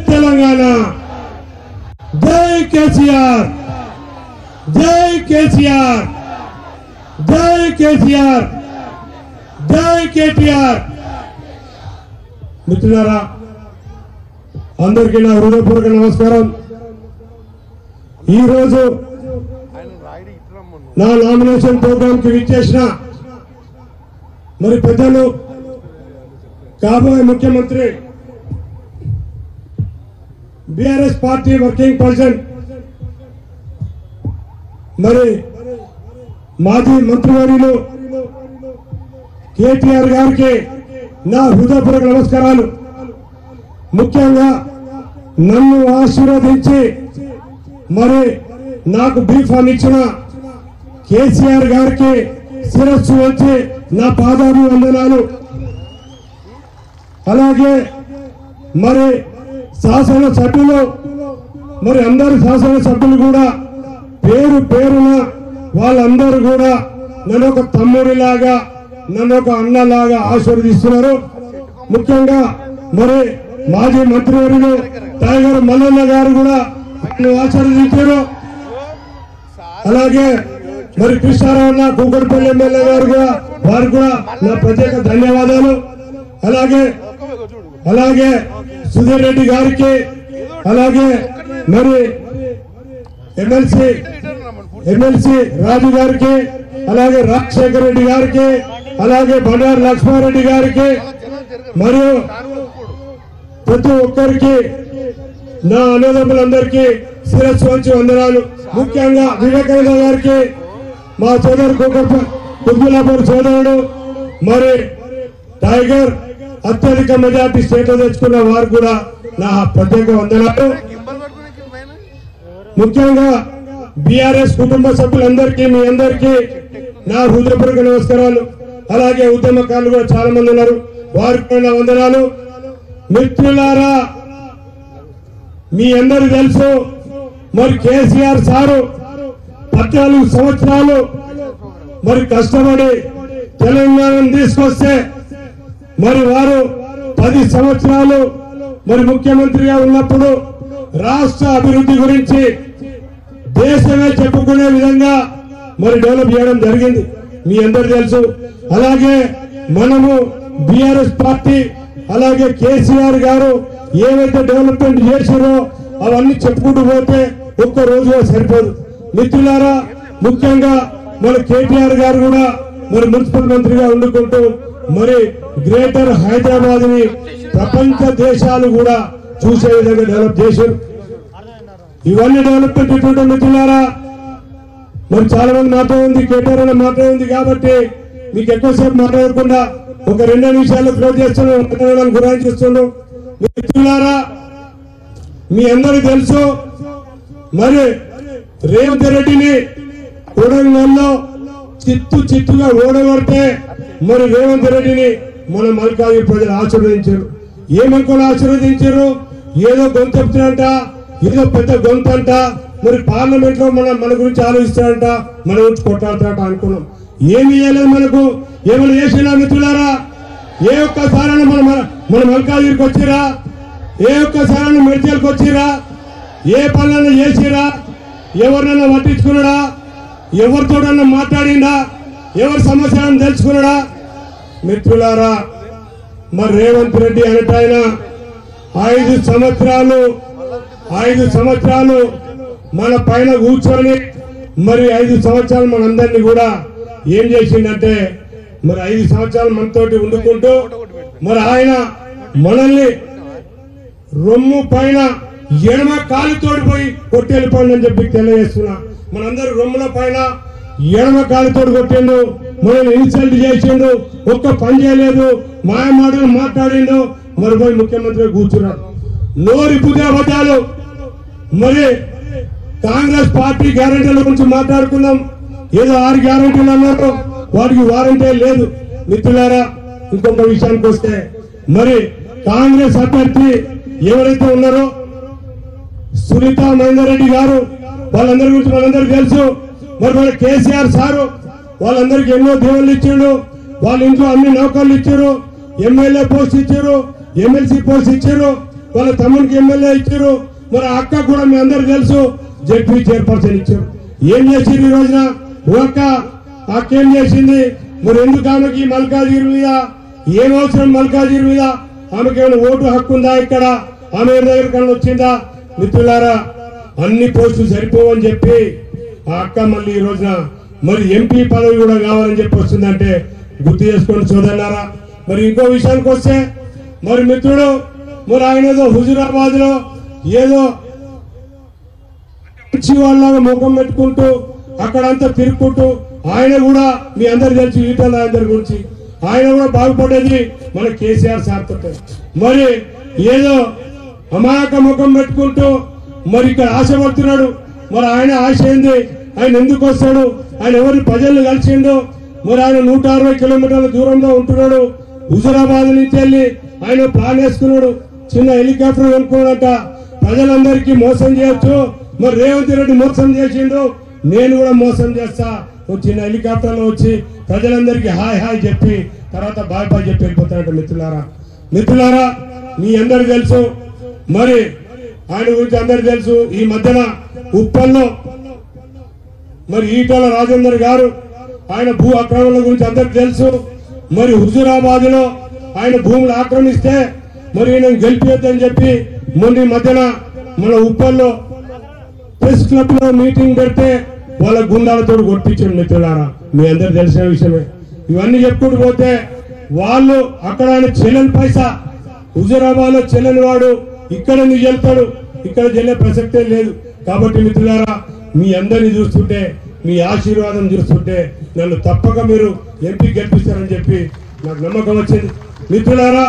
తెలంగాణ జై కేసీఆర్ జై కేసీఆర్ జై కేసీఆర్ జై కేటీఆర్ మిత్రులారా అందరికీ నా హృదయపూర్వక నమస్కారం ఈ రోజు నా నామినేషన్ ప్రోగ్రామ్ కి విచ్చేసిన మరి పెద్దలు కాబోయే ముఖ్యమంత్రి బీఆర్ఎస్ పార్టీ వర్కింగ్ ప్రెసిడెంట్ మరి మాజీ మంత్రివర్యులు కేటీఆర్ గారికి నా హృదయపూర్వక నమస్కారాలు ముఖ్యంగా నన్ను ఆశీర్వదించి మరి నాకు బీఫామ్ ఇచ్చిన కేసీఆర్ గారికి శిరస్సు వంచి నా పాదాలు వందనాలు అలాగే మరి శాసన సభ్యులు మరి అందరు శాసన సభ్యులు కూడా పేరు పేరున వాళ్ళందరూ కూడా నన్ను ఒక తమ్ముడిలాగా నన్ను ఒక అన్నలాగా ఆశీర్వదిస్తున్నారు ముఖ్యంగా మరి మాజీ మంత్రివర్యులు టైగర్ మల్లన్న గారు కూడా నన్ను ఆశీర్వదించారు అలాగే మరి కృష్ణారావు కూకట్పల్లి ఎమ్మెల్యే గారు కూడా వారికి కూడా నా ప్రత్యేక ధన్యవాదాలు అలాగే సుధీర్ రెడ్డి గారికి అలాగే మరి ఎమ్మెల్సీ రాజు గారికి అలాగే రాజశేఖర్ రెడ్డి గారికి అలాగే బండారు లక్ష్మారెడ్డి గారికి మరియు ప్రతి ఒక్కరికి నా అన్నదమ్ములందరికీ శిరస్సు వంచి వందనాలు ముఖ్యంగా వివేకానంద గారికి మా సోదరు కుతుబుల్లాపూర్ సోదరుడు మరి టైగర్ అత్యధిక మెజార్టీ స్టేట్ తెచ్చుకున్న వారు కూడా నా ప్రత్యేక వందనాలు ముఖ్యంగా బీఆర్ఎస్ కుటుంబ సభ్యులందరికీ మీ అందరికీ నా హృదయపూర్వక నమస్కారాలు అలాగే ఉద్యమకారులు కూడా చాలా మంది ఉన్నారు వారికి నా వందనాలు మిత్రులారా మీ అందరూ తెలుసు మరి కేసీఆర్ సారు 14 సంవత్సరాలు మరి కష్టపడి తెలంగాణను తీసుకొస్తే మరి వారు 10 సంవత్సరాలు మరి ముఖ్యమంత్రిగా ఉన్నప్పుడు రాష్ట్ర అభివృద్ధి గురించి దేశమే చెప్పుకునే విధంగా మరి డెవలప్ చేయడం జరిగింది మీ అందరూ తెలుసు అలాగే మనము బీఆర్ఎస్ పార్టీ అలాగే కేసీఆర్ గారు ఏవైతే డెవలప్మెంట్ చేశారో అవన్నీ చెప్పుకుంటూ పోతే ఒక్క రోజులో సరిపోదు మిత్రులారా ముఖ్యంగా మన కేటీఆర్ గారు కూడా మరి మున్సిపల్ మంత్రిగా ఉండుకుంటూ మరి గ్రేటర్ హైదరాబాద్ ని ప్రపంచ దేశాలు కూడా చూసే విధంగా డెవలప్ చేశారు ఇవన్నీ డెవలప్మెంట్ ఇటువంటి మిత్రులారా మరి చాలా మంది మాట ఉంది కేటీఆర్ అనే మాట ఉంది కాబట్టి మీకు ఎక్కువసేపు మాట్లాడకుండా ఒక 2 నిమిషాలు క్లోజ్ చేస్తున్నాను గురాయించేస్తున్నాను మిత్రులారా మీ అందరూ తెలుసు మరి రేవంత్ రెడ్డిని కొడంగల్లో చిత్తుగా ఓడగొడితే మరి రేవంత్ రెడ్డిని మన మల్కాజ్గిరి ప్రజలు ఆశీర్వదించారు ఏమనుకోని ఆశీర్వదించారు ఏదో గొంతు చెప్తున్నారంట ఏదో పెద్ద గొంతు అంట మరి పార్లమెంట్ లో మన గురించి ఆలోచిస్తారంట మన గురించి కొట్టాడతారట అనుకున్నాం ఏమి చేయలేదు మనకు ఏమైనా చేసినా మిత్రులారా ఏ ఒక్కసారైనా మన మల్కాజ్గిరికి వచ్చిరా ఏ ఒక్కసారైనా మెడ్చల్కి వచ్చిరా ఏ పనులన్నా చేసిరా ఎవరినన్నా పట్టించుకున్నాడా ఎవరితోడన్నా మాట్లాడిందా ఎవరి సమస్యలను తెలుసుకున్నాడా మిత్రులారా మరి రేవంత్ రెడ్డి అనేటాయన 5 సంవత్సరాలు మన పైన కూర్చొని మరి 5 సంవత్సరాలు మనందరినీ కూడా ఏం చేసిందంటే మరి 5 సంవత్సరాలు మనతోటి ఉండుకుంటూ మరి ఆయన మనల్ని రొమ్ము పైన ఎడమ కాలుతోడి పోయి కొట్టి వెళ్ళిపోండి అని చెప్పి తెలియజేస్తున్నా మనందరూ రొమ్ముల పైన ఎడమ కాలుతోడు కొట్టిండు మనల్ని ఇన్సల్ట్ చేసిండు ఒక్క పని చేయలేదు మాయమాటలు మాట్లాడిండు మరి పోయి ముఖ్యమంత్రి కూర్చున్నాడు నోరి బుద్ధాబద్ధాలు మరి కాంగ్రెస్ పార్టీ గ్యారంటీల గురించి మాట్లాడుకుందాం ఏదో 6 గ్యారంటీలు అన్నారు వాటికి వారంటీ లేదు మిత్రులారా ఇంకొక విషయానికి వస్తే మరి కాంగ్రెస్ అభ్యర్థి ఎవరైతే ఉన్నారో సునీత మహేందర్ రెడ్డి గారు వాళ్ళందరి గురించి మనందరికీ తెలుసు మరి మన కేసీఆర్ సారు వాళ్ళందరికీ ఎన్నో దేవుళ్ళు ఇచ్చాడు వాళ్ళ ఇంట్లో అన్ని నౌకర్లు ఇచ్చారు ఎమ్మెల్యే పోస్ట్ ఇచ్చారు ఎమ్మెల్సీ పోస్ట్ ఇచ్చారు వాళ్ళ తమ్మునికి ఎమ్మెల్యే ఇచ్చారు, మరి అక్క కూడా మీ అందరు తెలుసు జడ్పీ చైర్పర్సన్ ఇచ్చారు. ఏం చేసింది ఈ రోజున ఒక్క అక్క ఏం చేసింది? మరి ఎందుకు ఆమెకి మల్కాజిగిరి మీద ఏం అవసరం? మల్కాజిగిరి మీద ఆమెకి ఏమైనా ఓటు హక్కు ఉందా? ఇక్కడ ఆమె దగ్గర కన్నా వచ్చిందా? మిత్రులారా, అన్ని పోస్టులు సరిపోవని చెప్పి ఆ అక్క మళ్ళీ ఈ రోజున మరి ఎంపీ పదవి కూడా కావాలని చెప్పి వస్తుందంటే గుర్తు చేసుకోండి సోదరులారా. మరి ఇంకో విషయానికి వస్తే మరి మిత్రుడు మరి ఆయన ఏదో హుజూరాబాద్ లో ఏదో వాళ్ళగా ముఖం పెట్టుకుంటూ అక్కడంతా తిరుక్కుంటూ ఆయన కూడా మీ అందరు తెలుసు ఈటల అందరి గురించి ఆయన కూడా బాగుపడేది మన కేసీఆర్ సార్ తోటే. మరి ఏదో అమాయక ముఖం పెట్టుకుంటూ మరి ఇక్కడ ఆశపడుతున్నాడు. మరి ఆయన ఆశ ఏంది? ఆయన ఎందుకు వస్తాడు? ఆయన ఎవరి ప్రజలను కలిసిండు? మరి ఆయన 160 కిలోమీటర్ల దూరంలో ఉంటున్నాడు. హుజూరాబాద్ నుంచి వెళ్ళి ఆయన ప్లాన్ వేసుకున్నాడు, చిన్న హెలికాప్టర్ కొనుక్కున్నాడట. ప్రజలందరికీ మోసం చేయొచ్చు, మరి రేవంత్ రెడ్డి మోసం చేసిండు, నేను కూడా మోసం చేస్తా, చిన్న హెలికాప్టర్ లో వచ్చి ప్రజలందరికీ హాయ్ హాయ్ చెప్పి తర్వాత బాయ్ బాయ్ చెప్పి వెళ్ళిపోతాడట. మిత్రులారా మీ అందరు తెలుసు, మరి ఆయన గురించి అందరు తెలుసు. ఈ మధ్యన ఉప్పల్లో మరి ఈటల రాజేందర్ గారు ఆయన భూ ఆక్రమణల గురించి అందరికి తెలుసు. మరి హుజూరాబాద్ లో ఆయన భూములు ఆక్రమిస్తే మరి నేను గెలిపియొద్దని చెప్పి మొన్న మధ్యన మన ఉప్పల్లో ప్రెస్ క్లబ్ లో మీటింగ్ పెడితే వాళ్ళ గుండాలతో కొట్టించాడు. మిత్రులారా మీ అందరు తెలిసిన విషయమే. ఇవన్నీ చెప్పుకుంటూ పోతే వాళ్ళు అక్కడ ఆయన చెల్లెని పైసా హుజూరాబాద్ లో చెల్లెని వాడు ఇక్కడ నీకు వెళ్తాడు, ఇక్కడ చెల్లె ప్రసక్తే లేదు. కాబట్టి మిత్రులారా మీ అందరినీ చూస్తుంటే, మీ ఆశీర్వాదం చూస్తుంటే నన్ను తప్పక మీరు ఎంపీ గెలిపిస్తారని చెప్పి నాకు నమ్మకం వచ్చింది. మిత్రులారా